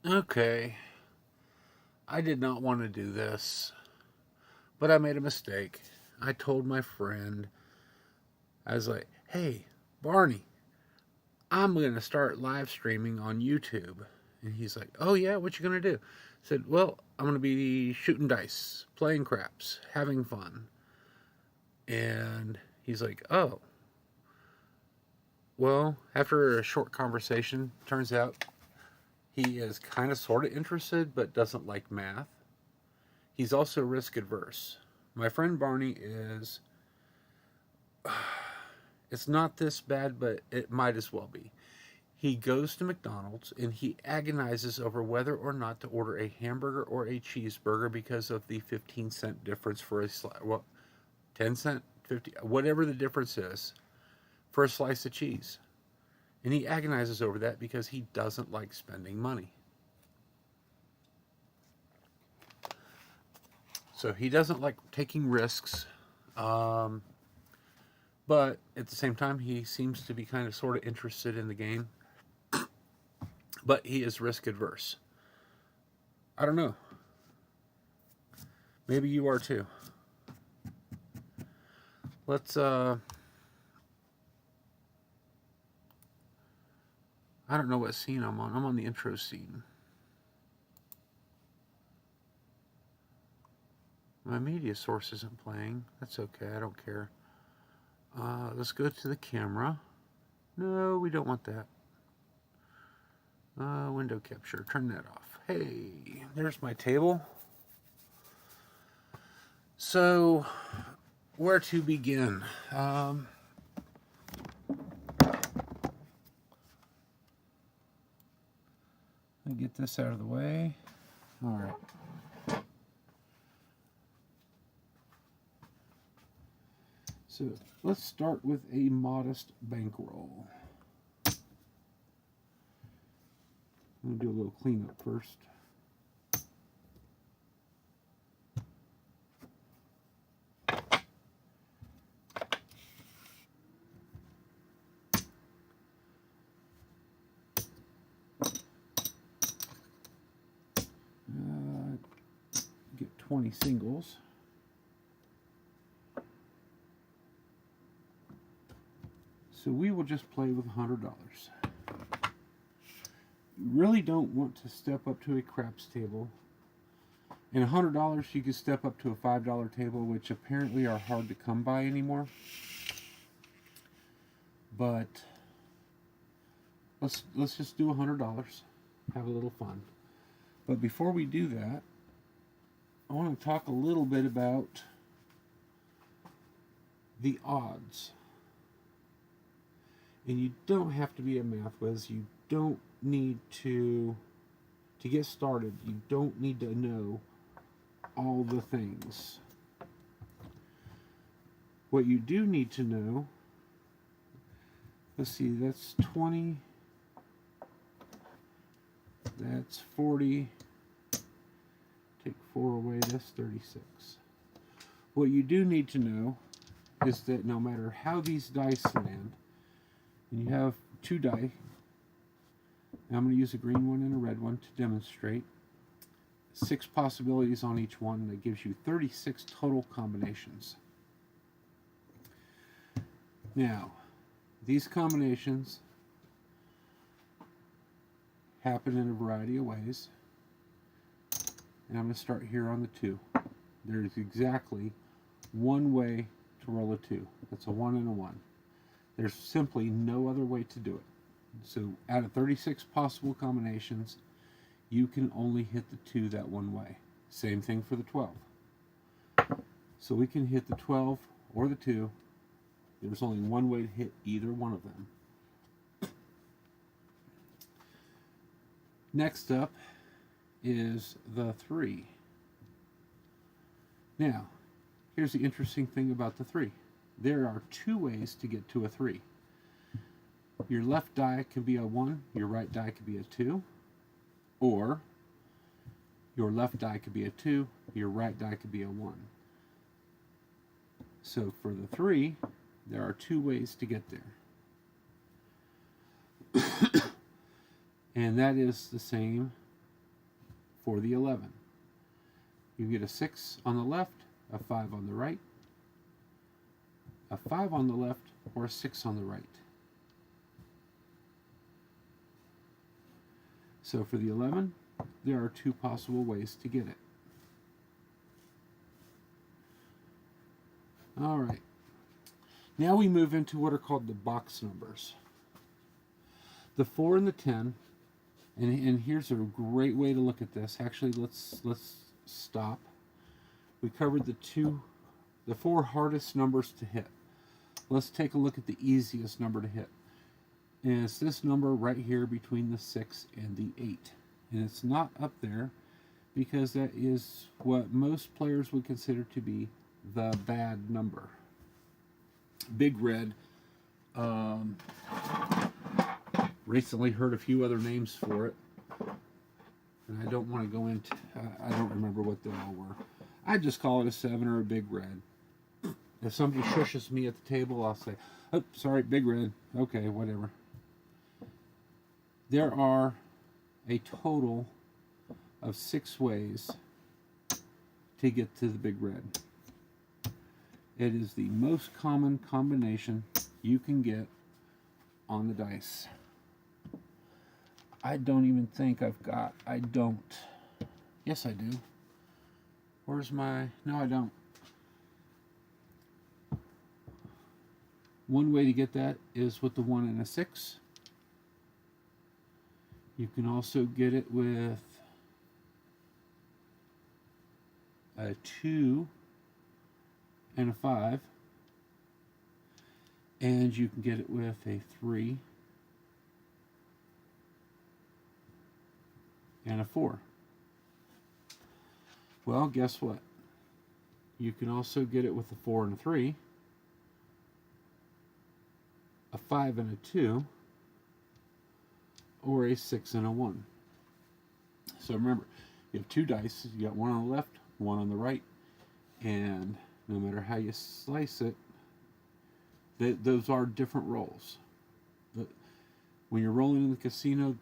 Okay, I did not want to do this, but I made a mistake. I told my friend, I was like, hey, Barney, I'm going to start live streaming on YouTube. And he's like, oh, yeah, what you going to do? I said, well, I'm going to be shooting dice, playing craps, having fun. And he's like, oh, well, after a short conversation, turns out he is kind of sort of interested, but doesn't like math. He's also risk adverse. My friend Barney is, it's not this bad, but it might as well be. He goes to McDonald's and he agonizes over whether or not to order a hamburger or a cheeseburger because of the 15-cent difference for a slice. Well, 10 cent, 50, whatever the difference is for a slice of cheese. And he agonizes over that because he doesn't like spending money. So he doesn't like taking risks. Um, but at the same time, he seems to be kind of sort of interested in the game. But he is risk adverse. I don't know. Maybe you are too. Let's, I don't know what scene I'm on. I'm on the intro scene. My media source isn't playing. That's okay. I don't care. Let's go to the camera. No, we don't want that. Window capture. Turn that off. Hey, there's my table. So, where to begin? Let me get this out of the way. All right. So, let's start with a modest bankroll. I'm going to do a little cleanup first. Get 20 singles. So we will just play with $100. You really don't want to step up to a craps table. And $100 you can step up to a $5 table, which apparently are hard to come by anymore. But let's just do $100. Have a little fun. But before we do that, I want to talk a little bit about the odds. And you don't have to be a math whiz. You don't need to get started. You don't need to know all the things. What you do need to know, let's see, that's 20, that's 40, take 4 away, that's 36. What you do need to know is that no matter how these dice land, and you have 2 die, and I'm going to use a green one and a red one to demonstrate, 6 possibilities on each one. That gives you 36 total combinations. Now, these combinations happen in a variety of ways. And I'm going to start here on the 2. There's exactly one way to roll a 2. That's a 1 and a 1. There's simply no other way to do it. So out of 36 possible combinations, you can only hit the 2 that one way. Same thing for the 12. So we can hit the 12 or the 2. There's only one way to hit either one of them. Next up is the 3. Now, here's the interesting thing about the 3. There are 2 ways to get to a 3. Your left die can be a 1, your right die could be a 2, or your left die could be a 2, your right die could be a 1. So for the 3, there are 2 ways to get there. And that is the same for the 11. You get a 6 on the left, a 5 on the right, a 5 on the left, or a 6 on the right. So for the 11, there are 2 possible ways to get it. All right. Now we move into what are called the box numbers. The 4 and the 10, and here's a great way to look at this. Actually, let's stop. We covered the 4 hardest numbers to hit. Let's take a look at the easiest number to hit. And it's this number right here between the 6 and the 8. And it's not up there because that is what most players would consider to be the bad number. Big Red recently heard a few other names for it, and I don't want to go into I don't remember what they all were. I just call it a 7 or a Big Red. If somebody shushes me at the table, I'll say, oh, sorry, Big Red. Okay, whatever. There are a total of 6 ways to get to the Big Red. It is the most common combination you can get on the dice. I don't even think I don't. Yes, I do. Where's my, no, I don't. One way to get that is with the 1 and a 6. You can also get it with a 2 and a 5, and you can get it with a 3 and a 4. Well, guess what? You can also get it with a 4 and a 3, a 5 and a 2, or a 6 and a 1. So remember, you have 2 dice. You got 1 on the left, 1 on the right, and no matter how you slice it, those are different rolls. When you're rolling in the casino,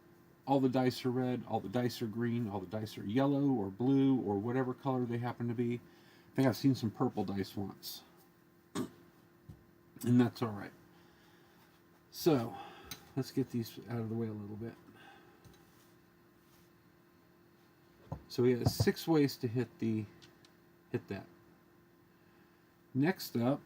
all the dice are red, all the dice are green, all the dice are yellow or blue or whatever color they happen to be. I think I've seen some purple dice once. And that's all right. So, let's get these out of the way a little bit. So we have 6 ways to hit that. Next up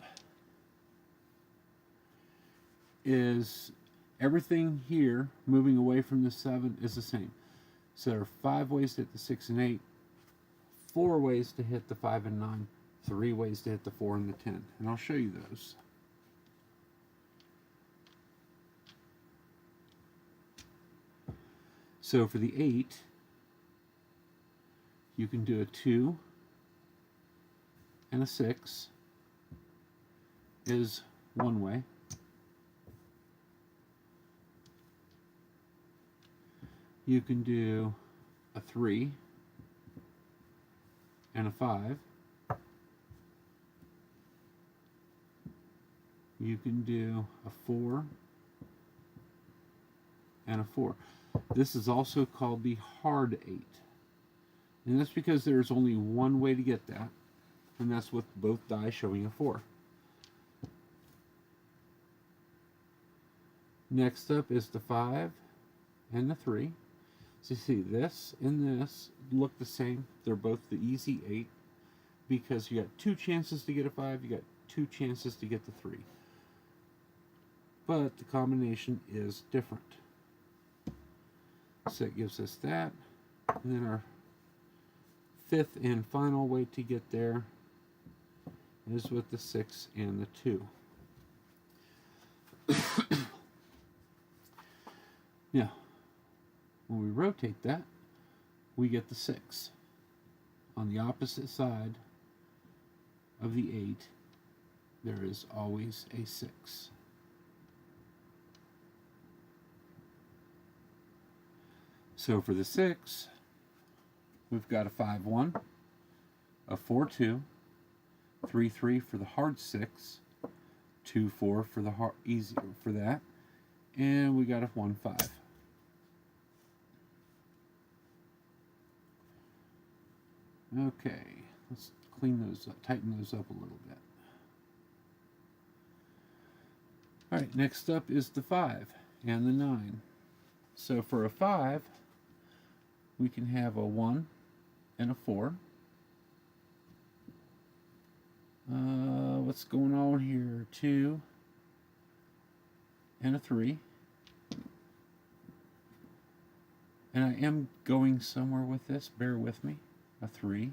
is everything here moving away from the 7 is the same. So there are 5 ways to hit the 6 and 8, 4 ways to hit the 5 and 9, 3 ways to hit the 4 and the 10. And I'll show you those. So for the 8, you can do a 2 and a 6 is one way. You can do a 3 and a 5. You can do a 4 and a 4. This is also called the hard 8. And that's because there's only one way to get that, and that's with both die showing a 4. Next up is the 5 and the 3. So you see this and this look the same. They're both the easy 8 because you got 2 chances to get a 5, you got 2 chances to get the 3. But the combination is different. So it gives us that. And then our 5th and final way to get there is with the 6 and the 2. Now, when we rotate that, we get the 6. On the opposite side of the 8, there is always a 6. So for the 6, we've got a 5-1, a 4-2, 3-3 for the hard 6, 2-4 for the hard easy for that, and we got a 1-5. Okay, let's clean those up, tighten those up a little bit. All right, next up is the 5 and the 9. So for a 5, we can have a 1 and a 4. What's going on here? 2 and a 3. And I am going somewhere with this, bear with me. A 3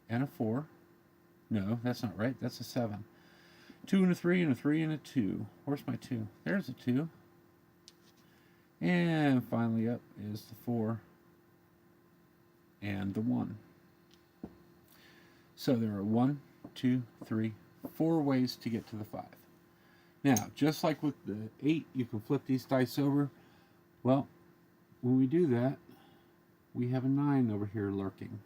and a 4. No, that's not right, that's a 7. 2 and a 3 and a 3 and a 2. Where's my 2? There's a 2. And finally up is the 4 and the 1. So there are 1, 2, 3, 4 ways to get to the 5. Now, just like with the 8, you can flip these dice over. Well, when we do that, we have a 9 over here lurking.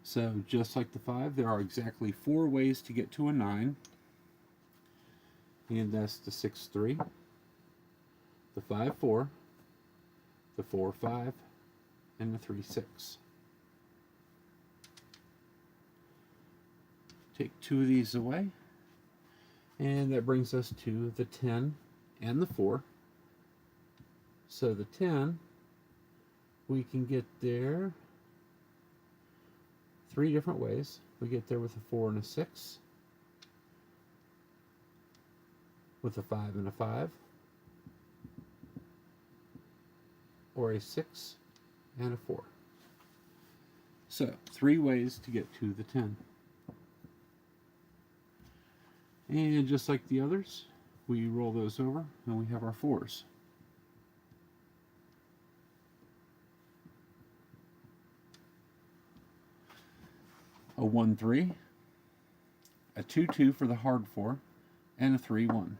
So just like the 5, there are exactly 4 ways to get to a 9. And that's the 6, 3, the 5, 4, the 4, 5, and the 3, 6. Take 2 of these away. And that brings us to the 10 and the 4. So the 10, we can get there 3 different ways. We get there with a 4 and a 6, with a 5 and a 5, or a 6 and a 4. So 3 ways to get to the 10. And just like the others, we roll those over and we have our 4s. A 1, 3, a 2, 2 for the hard 4, and a 3, 1.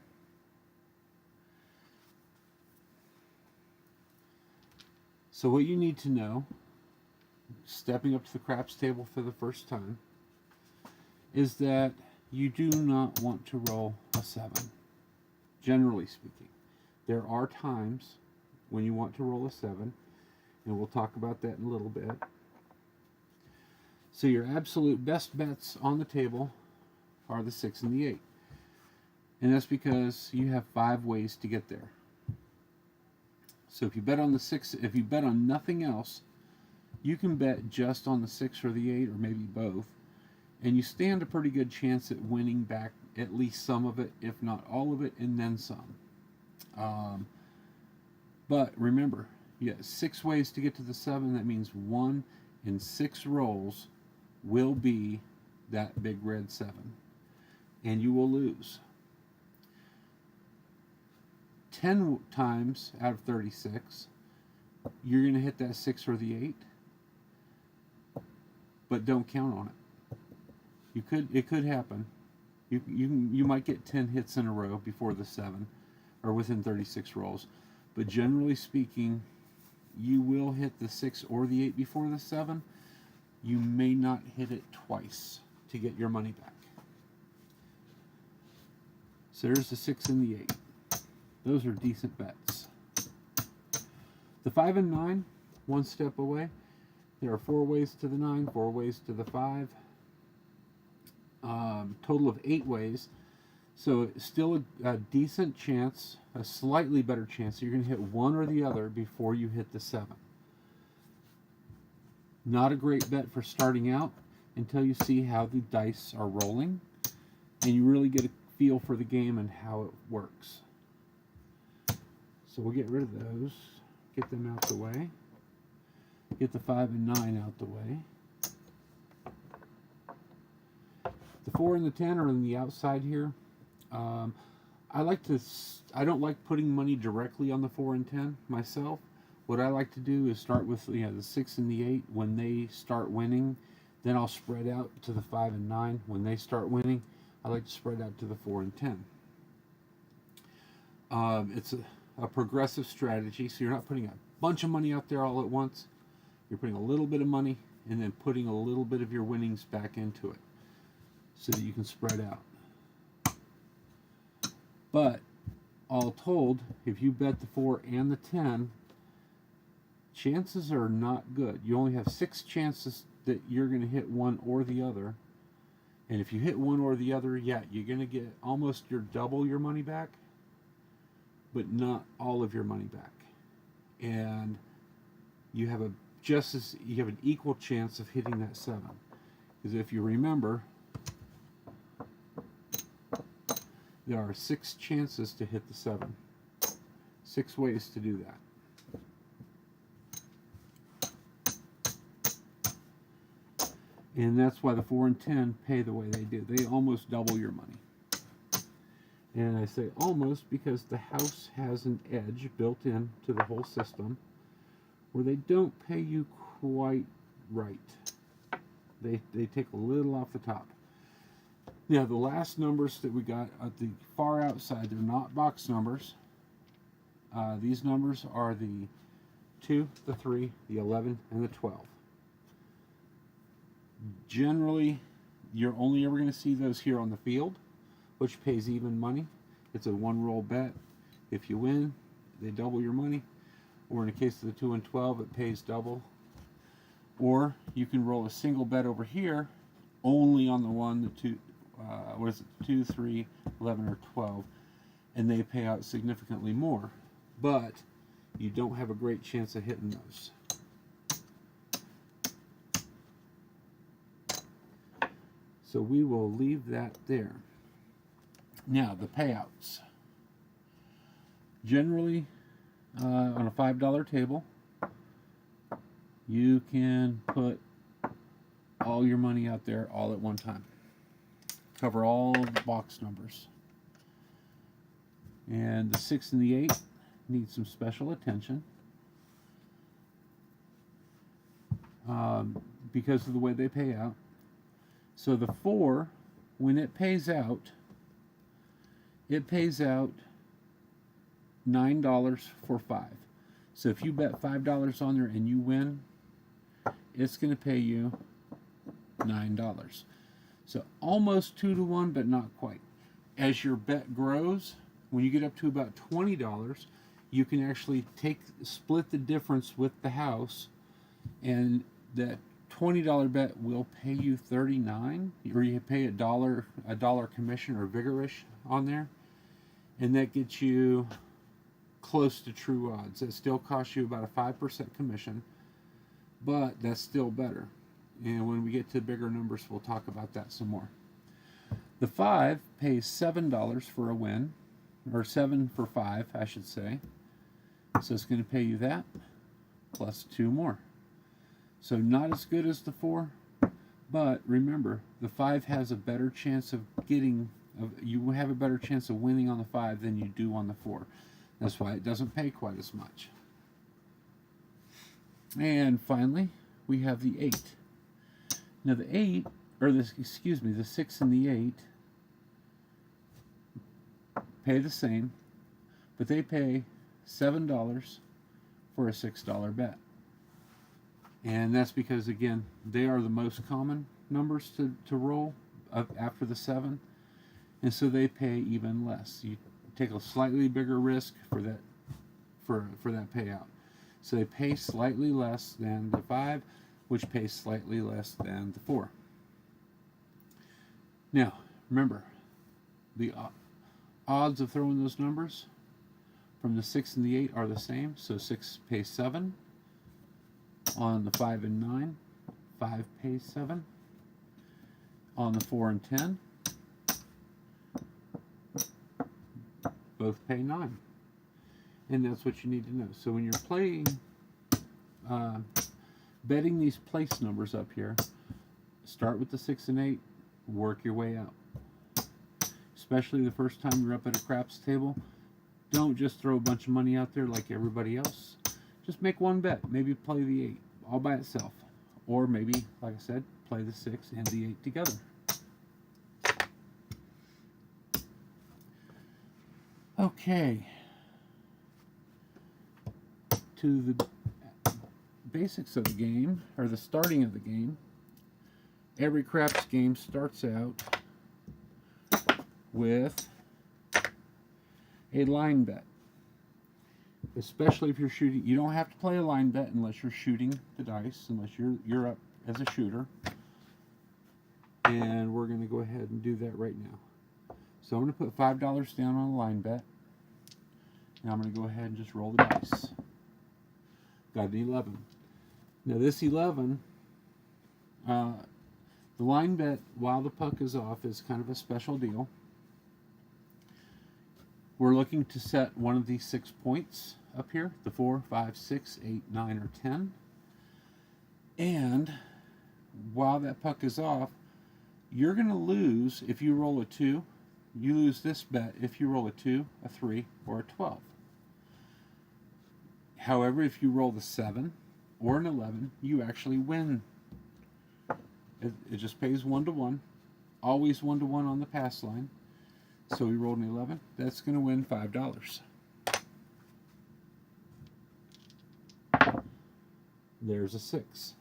So what you need to know, stepping up to the craps table for the first time, is that you do not want to roll a 7, generally speaking. There are times when you want to roll a 7, and we'll talk about that in a little bit. So your absolute best bets on the table are the 6 and the 8. And that's because you have 5 ways to get there. So if you bet on the 6, if you bet on nothing else, you can bet just on the 6 or the 8, or maybe both, and you stand a pretty good chance at winning back at least some of it, if not all of it, and then some. But remember, you have 6 ways to get to the 7. That means 1 in 6 rolls will be that big red 7, and you will lose. 10 times out of 36, you're going to hit that 6 or the 8, but don't count on it. It could happen. You might get 10 hits in a row before the 7, or within 36 rolls, but generally speaking, you will hit the 6 or the 8 before the 7. You may not hit it twice to get your money back. So there's the 6 and the 8. Those are decent bets. The 5 and 9, one step away. There are 4 ways to the 9, 4 ways to the 5. Total of 8 ways. So still a decent chance, a slightly better chance that you're going to hit one or the other before you hit the 7. Not a great bet for starting out until you see how the dice are rolling and you really get a feel for the game and how it works. So we'll get rid of those, get them out the way, get the 5 and 9 out the way. The 4 and the 10 are on the outside here. I don't like putting money directly on the 4 and 10 myself. What I like to do is start with the 6 and the 8 when they start winning. Then I'll spread out to the 5 and 9 when they start winning. I like to spread out to the 4 and 10. It's a progressive strategy, so you're not putting a bunch of money out there all at once. You're putting a little bit of money and then putting a little bit of your winnings back into it so that you can spread out. But all told, if you bet the 4 and the 10, chances are not good. You only have 6 chances that you're going to hit one or the other. And if you hit one or the other, yeah, you're going to get almost double your money back, but not all of your money back. And you have an equal chance of hitting that 7. Because if you remember, there are 6 chances to hit the 7. 6 ways to do that. And that's why the 4 and 10 pay the way they do. They almost double your money. And I say almost because the house has an edge built into the whole system where they don't pay you quite right. They take a little off the top. Now, the last numbers that we got at the far outside, they're not box numbers. These numbers are the 2, the 3, the 11, and the 12. Generally, you're only ever going to see those here on the field, which pays even money. It's a one-roll bet. If you win, they double your money. Or in the case of the 2 and 12, it pays double. Or you can roll a single bet over here, only on the 1, the 2, 2, 3, 11, or 12, and they pay out significantly more. But you don't have a great chance of hitting those. So we will leave that there. Now, the payouts. Generally, on a $5 table, you can put all your money out there all at one time. Cover all the box numbers. And the 6 and the 8 need some special attention because of the way they pay out. So the 4, when it pays out $9 for 5. So if you bet $5 on there and you win, it's going to pay you $9. So almost 2 to 1, but not quite. As your bet grows, when you get up to about $20, you can actually split the difference with the house, and that $20 bet will pay you $39, or you pay a dollar commission or vigorish on there, and that gets you close to true odds. It still costs you about a 5% commission, but that's still better. And when we get to bigger numbers, we'll talk about that some more. The 5 pays $7 for a win, or 7 for 5, I should say. So it's going to pay you that plus 2 more. So not as good as the 4, but remember, the 5 has a better chance of you have a better chance of winning on the 5 than you do on the 4. That's why it doesn't pay quite as much. And finally, we have the 8. Now the 6 and the 8 pay the same, but they pay $7 for a $6 bet. And that's because, again, they are the most common numbers to roll after the 7, and so they pay even less. You take a slightly bigger risk for that payout. So they pay slightly less than the 5, which pays slightly less than the 4. Now, remember, the odds of throwing those numbers from the 6 and the 8 are the same. So 6 pays 7. On the 5 and 9, 5 pays 7. On the 4 and 10, both pay 9. And that's what you need to know. So when you're playing, betting these place numbers up here, start with the 6 and 8, work your way out. Especially the first time you're up at a craps table, don't just throw a bunch of money out there like everybody else. Just make one bet. Maybe play the 8 all by itself. Or maybe, like I said, play the 6 and the 8 together. Okay. To the basics of the game, or the starting of the game. Every craps game starts out with a line bet. Especially if you're shooting, you don't have to play a line bet unless you're shooting the dice, unless you're up as a shooter. And we're going to go ahead and do that right now. So I'm going to put $5 down on a line bet. Now I'm going to go ahead and just roll the dice. Got an 11. Now this 11, the line bet while the puck is off is kind of a special deal. We're looking to set one of these 6 points up here, the 4, 5, 6, 8, 9, or 10. And while that puck is off, you're going to lose if you roll a 2. You lose this bet if you roll a 2, a 3, or a 12. However, if you roll the 7 or an 11, you actually win. It just pays 1 to 1. Always 1 to 1 on the pass line. So we rolled an 11. That's going to win $5. There's a 6.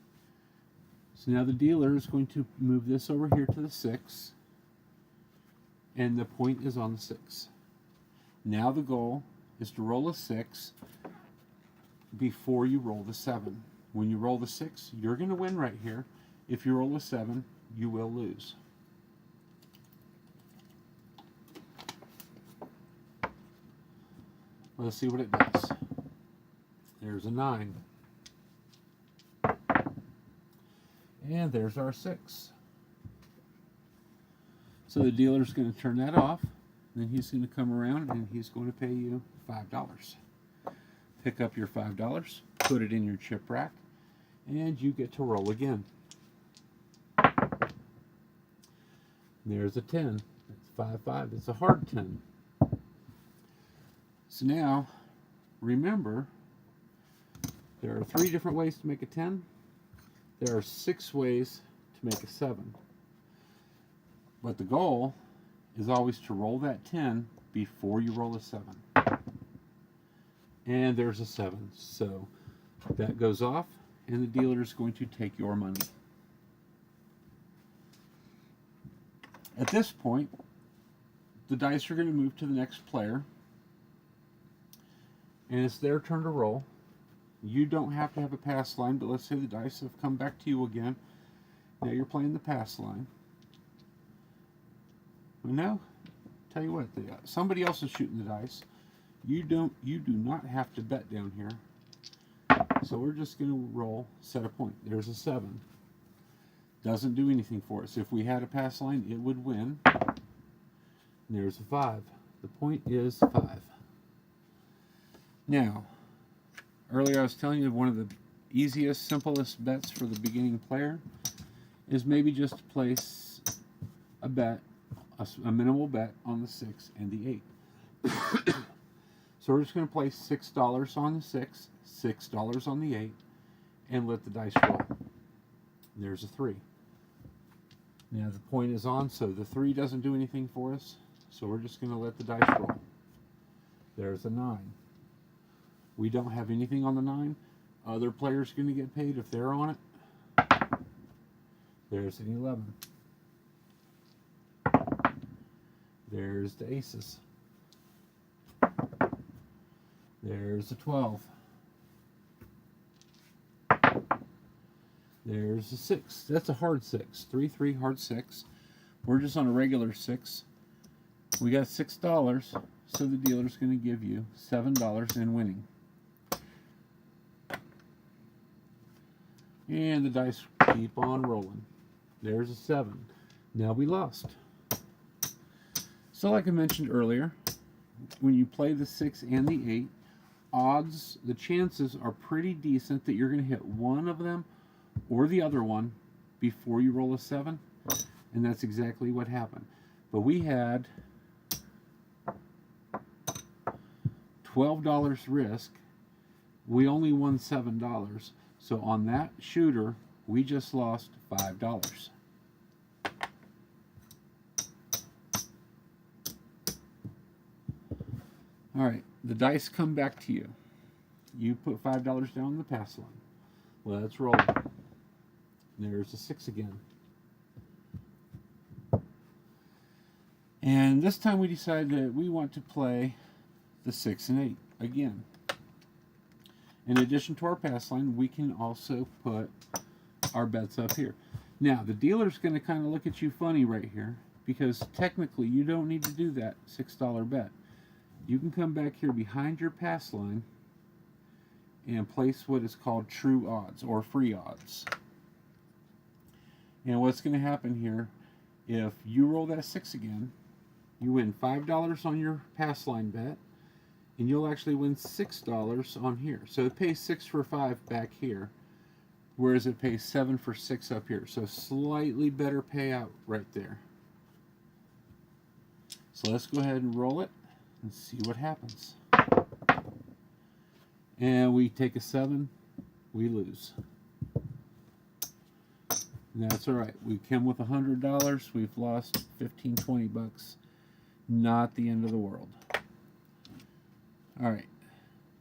So now the dealer is going to move this over here to the 6. And the point is on the 6. Now the goal is to roll a 6 before you roll the 7. When you roll the 6, you're going to win right here. If you roll a 7, you will lose. Let's see what it does. There's a 9. And there's our 6. So the dealer's going to turn that off. Then he's going to come around and he's going to pay you $5. Pick up your $5, put it in your chip rack, and you get to roll again. There's a 10. It's 5, 5. It's a hard 10. So now, remember, there are 3 different ways to make a 10. There are 6 ways to make a 7. But the goal is always to roll that 10 before you roll a 7. And there's a 7. So that goes off, and the dealer is going to take your money. At this point, the dice are going to move to the next player. And it's their turn to roll. You don't have to have a pass line, but let's say the dice have come back to you again. Now you're playing the pass line. Well, now, tell you what, somebody else is shooting the dice. You do not have to bet down here. So we're just going to roll, set a point. There's a 7. Doesn't do anything for us. If we had a pass line, it would win. And there's a 5. The point is 5. Now, earlier I was telling you one of the easiest, simplest bets for the beginning player is maybe just to place a bet, a minimal bet on the 6 and the 8. So we're just going to place $6 on the 6, $6 on the 8, and let the dice roll. There's a 3. Now the point is on, so the 3 doesn't do anything for us, so we're just going to let the dice roll. There's a 9. We don't have anything on the 9. Other players are going to get paid if they're on it. There's an 11. There's the aces. There's a 12. There's a 6. That's a hard 6. 3, 3, hard 6. We're just on a regular 6. We got $6, so the dealer's going to give you $7 in winning. And the dice keep on rolling. There's a 7. Now we lost. So like I mentioned earlier, when you play the 6 and the 8, the chances are pretty decent that you're going to hit one of them or the other one before you roll a 7. And that's exactly what happened. But we had $12 risk. We only won $7. So on that shooter, we just lost $5. All right, the dice come back to you. You put $5 down on the pass line. Let's roll. There's a 6 again. And this time we decided that we want to play the 6 and 8 again. In addition to our pass line, we can also put our bets up here. Now, the dealer's going to kind of look at you funny right here, because technically you don't need to do that $6 bet. You can come back here behind your pass line and place what is called true odds or free odds. And what's going to happen here, if you roll that 6 again, you win $5 on your pass line bet, and you'll actually win $6 on here. So it pays 6 for 5 back here, whereas it pays 7 for 6 up here. So slightly better payout right there. So let's go ahead and roll it and see what happens. And we take a 7, we lose. And that's all right. We came with $100. We've lost 15, 20 bucks. Not the end of the world. All right,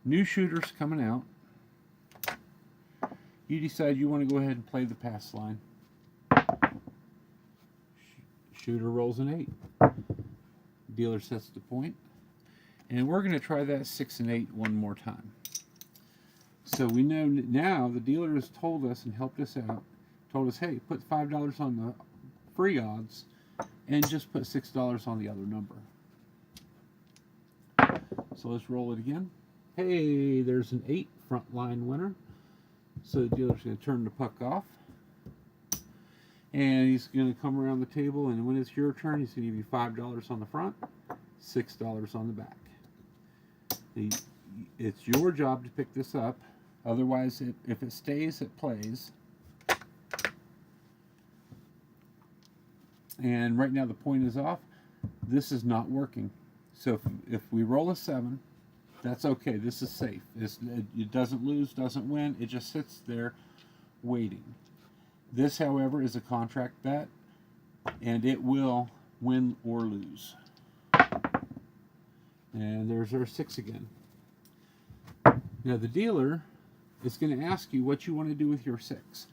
new shooters coming out. You decide you want to go ahead and play the pass line. Shooter rolls an 8. Dealer sets the point. And we're going to try that 6 and 8 one more time. So we know now the dealer has told us and helped us out. Told us, hey, put $5 on the free odds and just put $6 on the other number. So let's roll it again. Hey, there's an 8 front line winner. So the dealer's going to turn the puck off. And he's going to come around the table, and when it's your turn, he's going to give you $5 on the front, $6 on the back. It's your job to pick this up. Otherwise, if it stays, it plays. And right now the point is off. This is not working. So if we roll a 7, that's okay. This is safe. It doesn't lose, doesn't win. It just sits there waiting. This, however, is a contract bet, and it will win or lose. And there's our 6 again. Now the dealer is going to ask you what you want to do with your 6.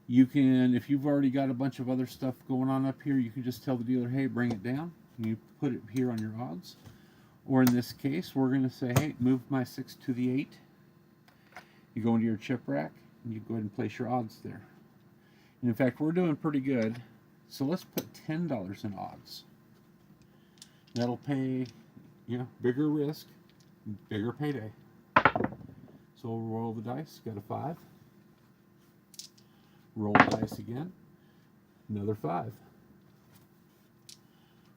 You can, if you've already got a bunch of other stuff going on up here, you can just tell the dealer, hey, bring it down. You put it here on your odds. Or in this case, we're going to say, hey, move my 6 to the 8. You go into your chip rack, and you go ahead and place your odds there. And in fact, we're doing pretty good. So let's put $10 in odds. That'll pay, bigger risk, bigger payday. So we'll roll the dice. Got a 5. Roll the dice again. Another 5.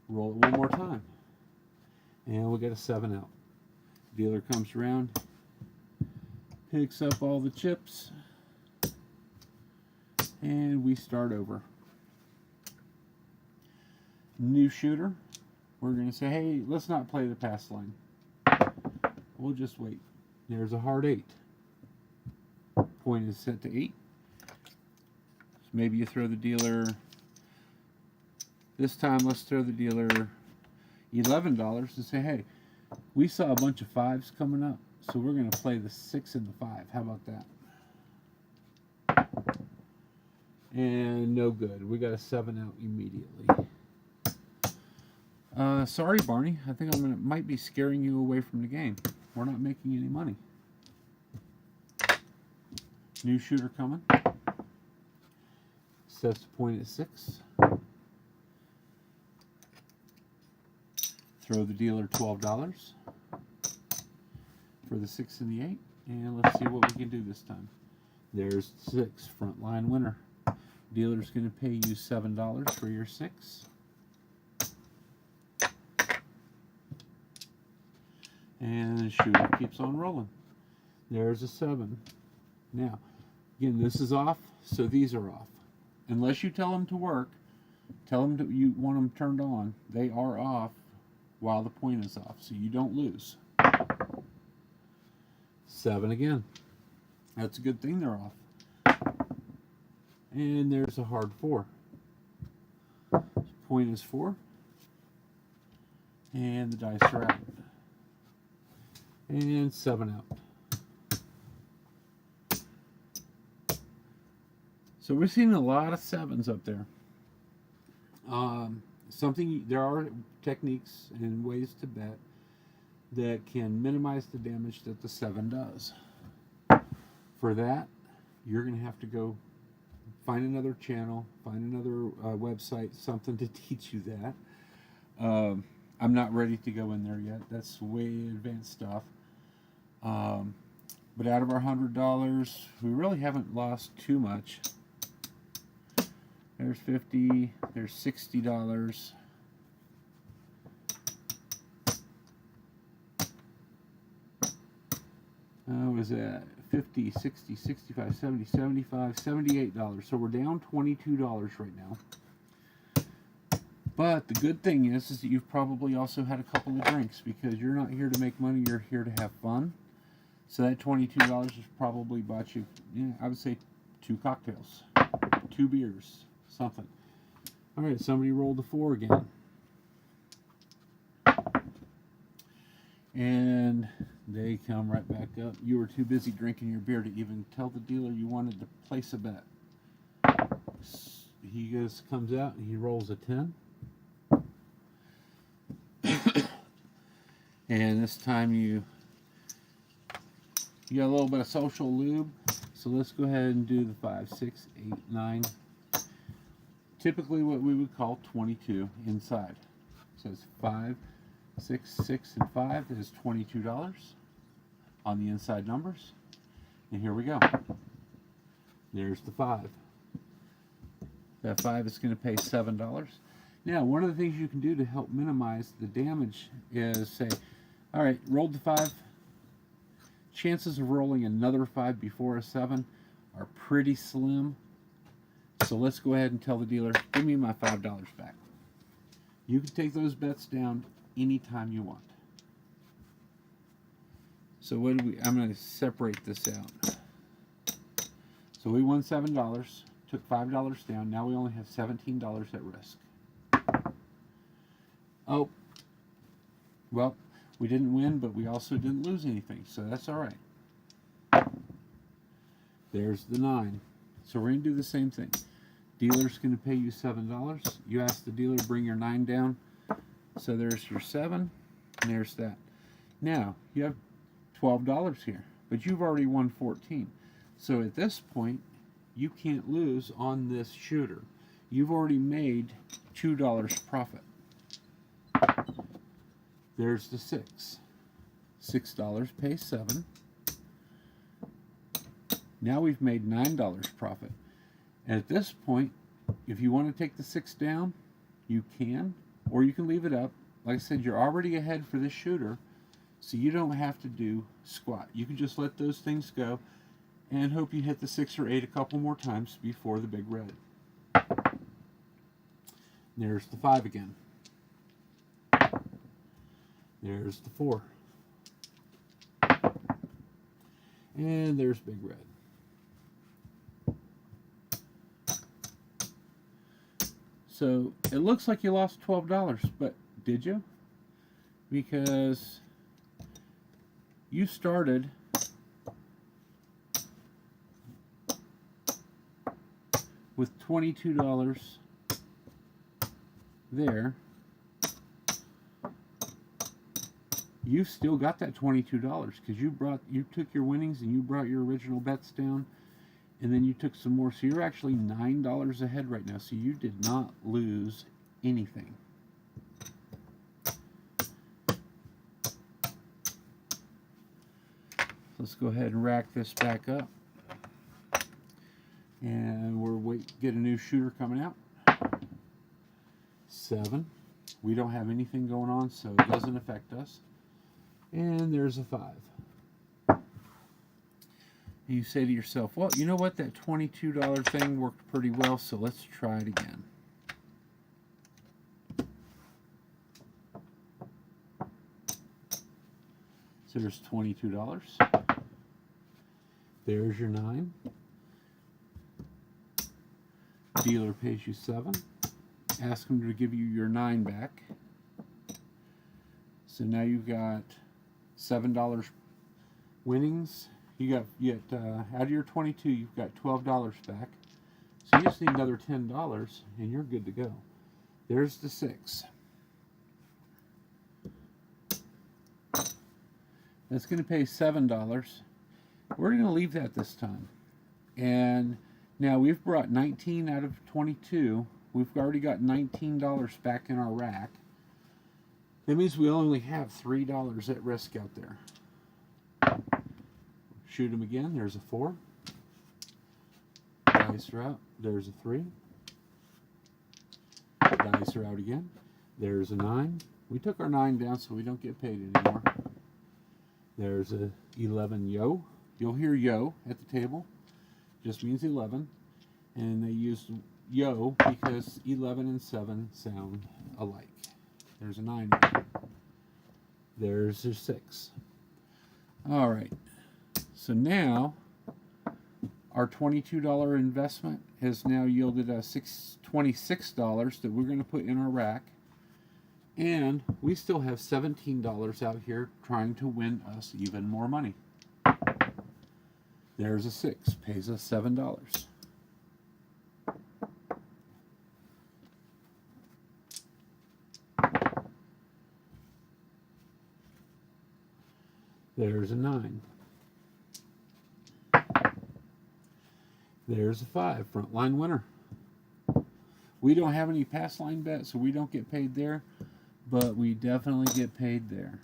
Roll it one more time. And we'll get a 7 out. Dealer comes around, picks up all the chips, and we start over. New shooter. We're going to say, hey, let's not play the pass line. We'll just wait. There's a hard 8. Point is set to 8. So maybe you throw the dealer, this time let's throw the dealer $11 and say, hey, we saw a bunch of 5s coming up, so we're going to play the 6 and the 5. How about that? And no good. We got a 7 out immediately. Sorry, Barney. I think might be scaring you away from the game. We're not making any money. New shooter coming. Sets the point at 6. Throw the dealer $12 for the 6 and the 8. And let's see what we can do this time. There's 6, front line winner. Dealer's going to pay you $7 for your 6. And shooter keeps on rolling. There's a 7. Now, again, this is off, so these are off. Unless you tell them to work, tell them that you want them turned on, they are off while the point is off, so you don't lose. 7 again. That's a good thing they're off. And there's a hard 4. Point is 4. And the dice are out. And 7 out. So we're seeing a lot of 7s up there. There are techniques and ways to bet that can minimize the damage that the 7 does. For that, you're going to have to go find another channel, find another website, something to teach you that. I'm not ready to go in there yet. That's way advanced stuff. But out of our $100, we really haven't lost too much. There's $50, there's $60. Was that 50, 60, 65, 70, 75, $78. So we're down $22 right now. But the good thing is that you've probably also had a couple of drinks, because you're not here to make money, you're here to have fun. So that $22 has probably bought you, I would say 2 cocktails, 2 beers, something. All right, somebody rolled a 4 again. And they come right back up. You were too busy drinking your beer to even tell the dealer you wanted to place a bet. He just comes out and he rolls a 10. And this time you got a little bit of social lube. So let's go ahead and do the 5, 6, 8, 9. Typically what we would call 22 inside. So it's 5, 6, 6, and 5. That is $22 on the inside numbers. And here we go. There's the 5. That 5 is going to pay $7. Now, one of the things you can do to help minimize the damage is say, all right, rolled the 5. Chances of rolling another 5 before a 7 are pretty slim. So let's go ahead and tell the dealer, give me my $5 back. You can take those bets down anytime you want. So what do I'm going to separate this out. So we won $7, took $5 down. Now we only have $17 at risk. Oh, well, we didn't win, but we also didn't lose anything, so that's all right. There's the 9. So we're going to do the same thing. Dealer's going to pay you $7. You ask the dealer to bring your 9 down. So there's your 7, and there's that. Now, you have $12 here, but you've already won 14. So at this point, you can't lose on this shooter. You've already made $2 profit. There's the 6. $6 pays 7. Now we've made $9 profit. And at this point, if you want to take the 6 down, you can, or you can leave it up. Like I said, you're already ahead for this shooter, so you don't have to do squat. You can just let those things go and hope you hit the 6 or 8 a couple more times before the big red. There's the 5 again. There's the 4. And there's big red. So it looks like you lost $12, but did you? Because you started with $22 there. You've still got that $22 because you took your winnings and you brought your original bets down, and then you took some more. So you're actually $9 ahead right now. So you did not lose anything. Let's go ahead and rack this back up, and we're get a new shooter coming out. 7. We don't have anything going on, so it doesn't affect us. And there's a 5. And you say to yourself, well, you know what? That $22 thing worked pretty well, so let's try it again. So there's $22. There's your 9. Dealer pays you 7. Ask him to give you your 9 back. So now you've got $7 winnings. You get out of your 22, you've got $12 back. So you just need another $10, and you're good to go. There's the 6. That's going to pay $7. We're going to leave that this time. And now we've brought 19 out of 22. We've already got $19 back in our rack. That means we only have $3 at risk out there. Shoot them again. There's a 4. Dice are out. There's a 3. Dice are out again. There's a 9. We took our 9 down so we don't get paid anymore. There's a 11 yo. You'll hear yo at the table. Just means 11. And they used yo because 11 and 7 sound alike. There's a 9 again. There's a 6. All right. So now our $22 investment has now yielded us $26 that we're going to put in our rack. And we still have $17 out here trying to win us even more money. There's a 6, pays us $7. There's a 9. There's a 5, frontline winner. We don't have any pass line bets, so we don't get paid there, but we definitely get paid there.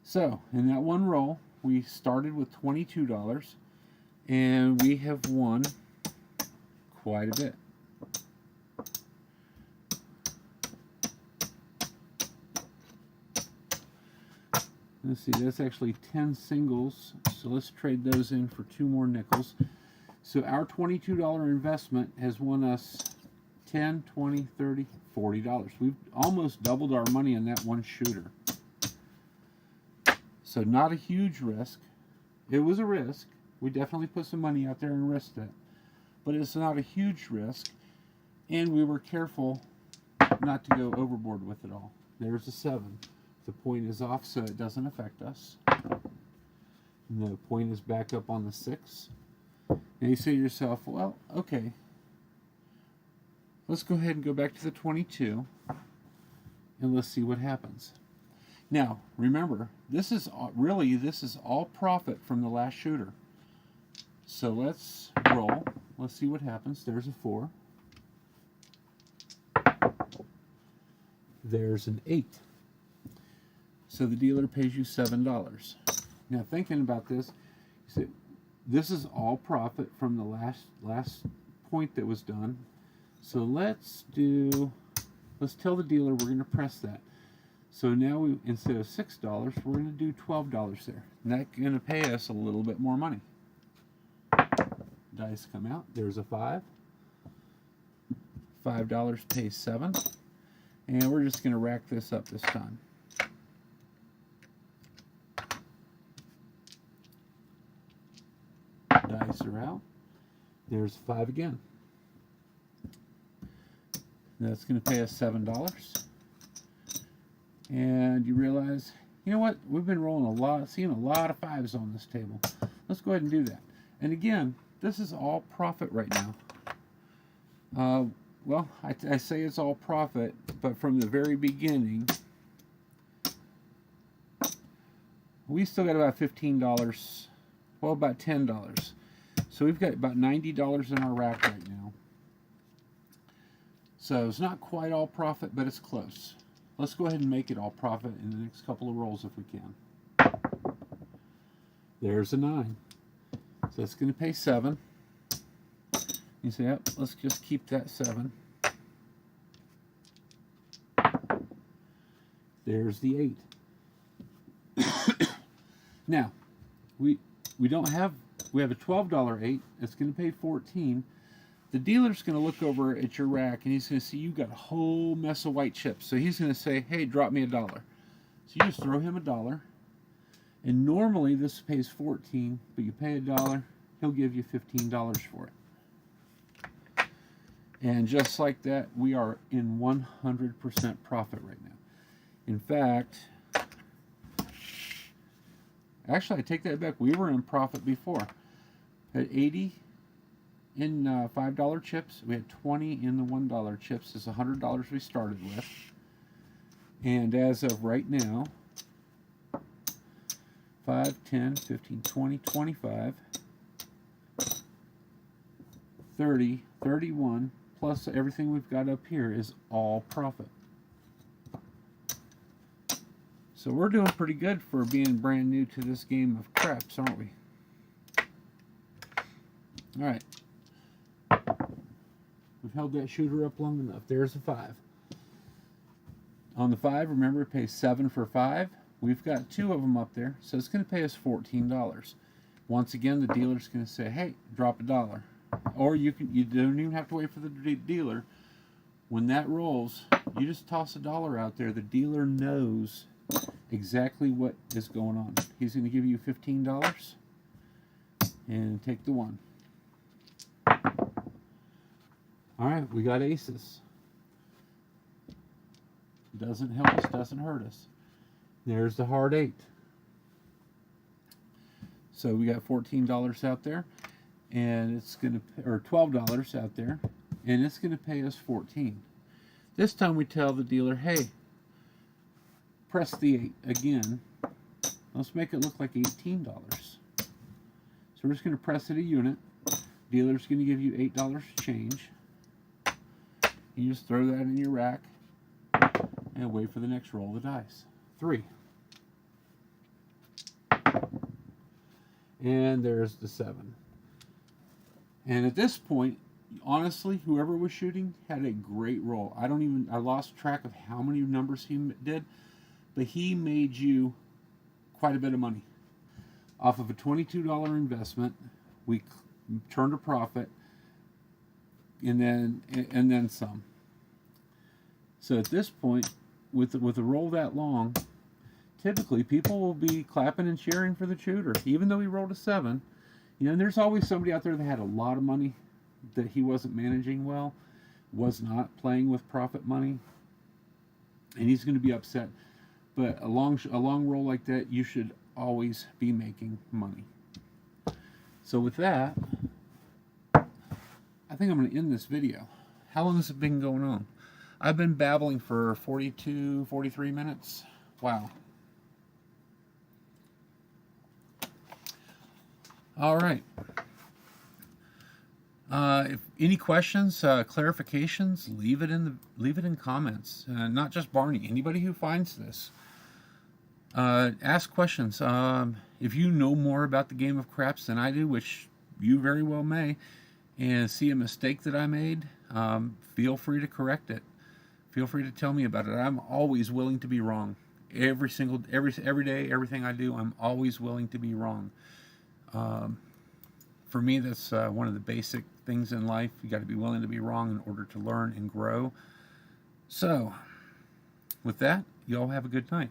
So, in that one roll, we started with $22, and we have won quite a bit. Let's see, that's actually 10 singles, so let's trade those in for 2 more nickels. So our $22 investment has won us $10, $20, $30, $40. We've almost doubled our money on that one shooter. So not a huge risk. It was a risk. We definitely put some money out there and risked it. But it's not a huge risk. And we were careful not to go overboard with it all. There's a 7. The point is off so it doesn't affect us. And the point is back up on the 6. And you say to yourself, well, okay, let's go ahead and go back to the 22 and let's see what happens. Now, remember, this is all profit from the last shooter. So let's roll. Let's see what happens. There's a 4. There's an 8. So the dealer pays you $7. Now, thinking about this, you say, this is all profit from the last point that was done. So let's tell the dealer we're going to press that. So now instead of $6, we're going to do $12 there. And that's going to pay us a little bit more money. Dice come out. There's a 5. $5 pays 7. And we're just going to rack this up this time. Dice are out. There's 5 again. That's going to pay us $7. And you realize, you know what? We've been rolling seeing a lot of 5s on this table. Let's go ahead and do that. And again, this is all profit right now. Well, I say it's all profit, but from the very beginning, we still got about $15. Well, about $10. So we've got about $90 in our rack right now. So it's not quite all profit, but it's close. Let's go ahead and make it all profit in the next couple of rolls if we can. There's a 9. So that's going to pay 7. You say, yep, let's just keep that 7. There's the 8. Now, we have a $12 8. It's going to pay 14. The dealer's going to look over at your rack and he's going to see you got a whole mess of white chips. So he's going to say, hey, drop me $1. So you just throw him $1. And normally this pays 14, but you pay $1, he'll give you $15 for it. And just like that, we are in 100% profit right now. In fact, actually I take that back. We were in profit before. At 80 in $5 chips, we had 20 in the $1 chips. It's $100 we started with. And as of right now, 5, 10, 15, 20, 25, 30, 31, plus everything we've got up here is all profit. So we're doing pretty good for being brand new to this game of craps, aren't we? Alright. We've held that shooter up long enough. There's a 5. On the 5, remember, it pays 7 for 5. We've got 2 of them up there, so it's going to pay us $14. Once again, the dealer's going to say, hey, drop $1. Or you don't even have to wait for the dealer. When that rolls, you just toss $1 out there. The dealer knows exactly what is going on. He's going to give you $15 and take the 1. Alright, we got aces. Doesn't help us, doesn't hurt us. There's the hard 8. So we got $14 out there, and it's going to, or $12 out there, and it's going to pay us 14. This time we tell the dealer, hey, press the 8 again. Let's make it look like $18. So we're just going to press it a unit. Dealer's going to give you $8 change. You just throw that in your rack and wait for the next roll of the dice. 3. And there's the 7. And at this point, honestly, whoever was shooting had a great roll. I lost track of how many numbers he did, but he made you quite a bit of money. Off of a $22 investment, we turned a profit, and then some. So at this point, with a roll that long, typically people will be clapping and cheering for the shooter, even though he rolled a 7. You know, there's always somebody out there that had a lot of money that he wasn't managing well, was not playing with profit money, and he's going to be upset. But a long roll like that, you should always be making money. So with that, I think I'm going to end this video. How long has it been going on? I've been babbling for 42, 43 minutes. Wow. All right. If any questions, clarifications, leave it in comments. Not just Barney. Anybody who finds this, ask questions. If you know more about the game of craps than I do, which you very well may, and see a mistake that I made, feel free to correct it. Feel free to tell me about it. I'm always willing to be wrong. Every day, everything I do, I'm always willing to be wrong. For me, that's one of the basic things in life. You got to be willing to be wrong in order to learn and grow. So, with that, y'all have a good night.